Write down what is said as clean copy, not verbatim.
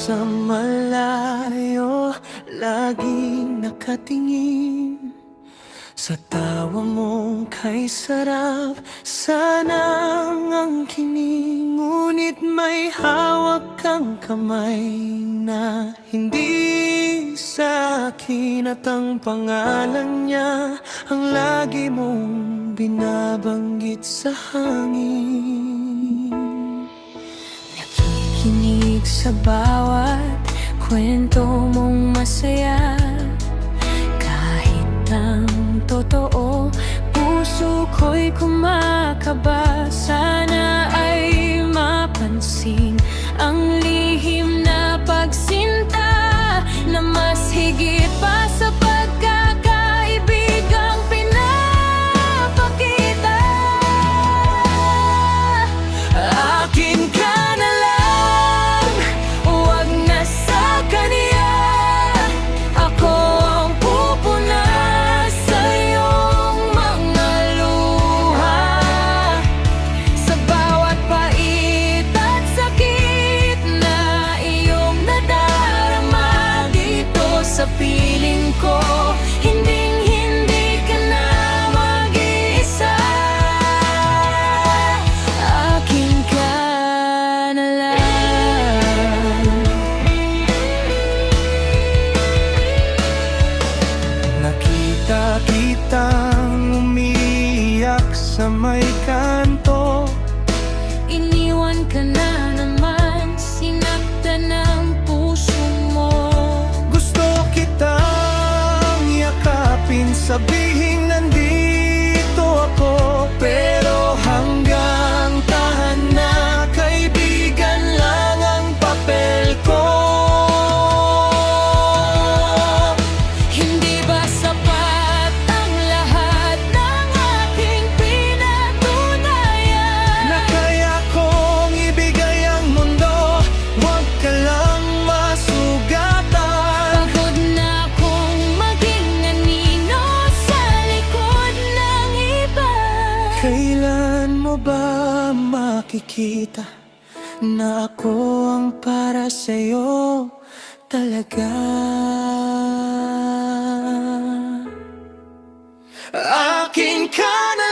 sa malayo, laging nakatingin sa tawa mong kay sarap. Sanang angkinin, ngunit may hawak kang kamay na hindi sa akin, at ang pangalan niya ang lagi mong binabanggit sa hangin. Nakikinig sa bawat kwento mong masaya, kahit ang totoo, puso ko'y kumakaba. Sana ay mapansin ang lihim na pagsinta na mas higit pa sa pagkakaibigang pinapakita. Akin ka na lang, huwag na sa kanya. Ako ang pupuna sa iyong mga luha, sa bawat pait at sakit na iyong nadarama dito sa piling ko. Hinding-hindi ka na mag-iisa. Akin ka na lang. Nakita kitang umiiyak sa may kanto, iniwan ka na naman, sinaktan ang puso mo. Gusto kitang yakapin, sabihin nandito ako, pero hanggang tahan na kaibigan lang ang papel ko. Hindi ba sapat ang lahat ng aking pinatunayan, na kaya kong ibigay ang mundo? Huwag ka lang masugatan. Pagod na akong maging anino sa likod ng iba. Kailan mo ba makikita na ako ang para sa'yo talaga? Akin ka na